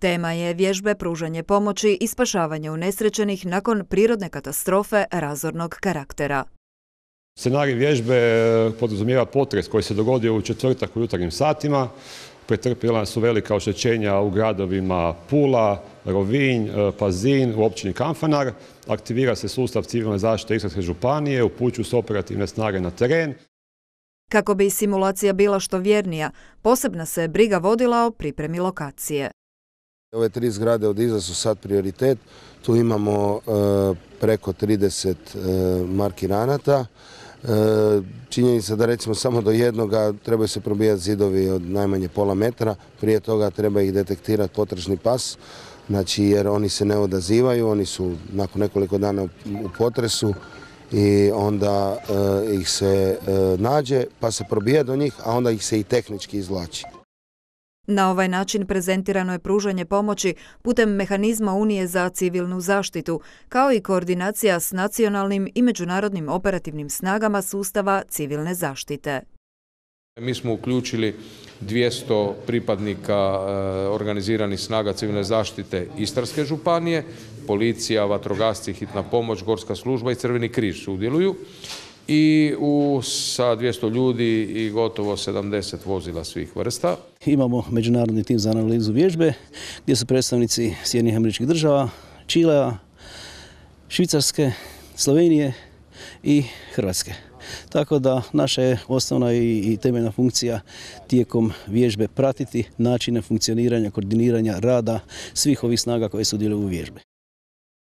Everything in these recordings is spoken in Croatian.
Tema je vježbe pružanje pomoći i spašavanje unesrećenih nakon prirodne katastrofe razornog karaktera. Scenarij vježbe podrazumijeva potres koji se dogodio u četvrtak u jutarnjim satima. Pretrpjela su velika oštećenja u gradovima Pula, Rovinj, Pazin, u općini Kanfanar. Aktivira se sustav civilne zaštite Istarske županije, upućuju se operativne snage na teren. Kako bi simulacija bila što vjernija, posebna se briga vodila o pripremi lokacije. Ove 3 zgrade od iza su sad prioritet. Tu imamo preko 30 markiranata. Činjenica da recimo samo do jednoga trebaju se probijati zidovi od najmanje pola metra. Prije toga treba ih detektirati potražni pas, znači jer oni se ne odazivaju, oni su nakon nekoliko dana u potresu i onda ih se nađe pa se probija do njih, a onda ih se i tehnički izvlači. Na ovaj način prezentirano je pružanje pomoći putem mehanizma Unije za civilnu zaštitu, kao i koordinacija s nacionalnim i međunarodnim operativnim snagama sustava civilne zaštite. Mi smo uključili 200 pripadnika organiziranih snaga civilne zaštite Istarske županije, policija, vatrogasci, hitna pomoć, gorska služba i Crveni križ sudjeluju. I sa 200 ljudi i gotovo 70 vozila svih vrsta. Imamo međunarodni tim za analizu vježbe gdje su predstavnici Sjedinjenih Američkih Država, Čilea, Švicarske, Slovenije i Hrvatske. Tako da naša je osnovna i temeljna funkcija tijekom vježbe pratiti načine funkcioniranja, koordiniranja rada svih ovih snaga koje sudjeluju u vježbi.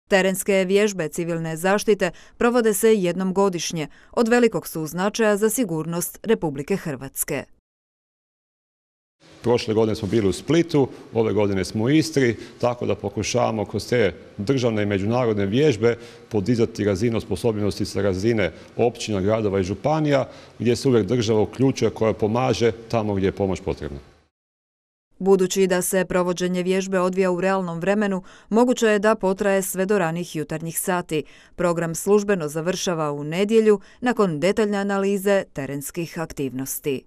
Terenske vježbe civilne zaštite provode se jednom godišnje, od velikog su značaja za sigurnost Republike Hrvatske. Prošle godine smo bili u Splitu, ove godine smo u Istri, tako da pokušavamo kroz te državne i međunarodne vježbe podizati razinu osposobljenosti sa razine općina, gradova i županija, gdje se uvijek država uključuje koja pomaže tamo gdje je pomoć potrebna. Budući da se provođenje vježbe odvija u realnom vremenu, moguće je da potraje sve do ranih jutarnjih sati. Program službeno završava u nedjelju nakon detaljne analize terenskih aktivnosti.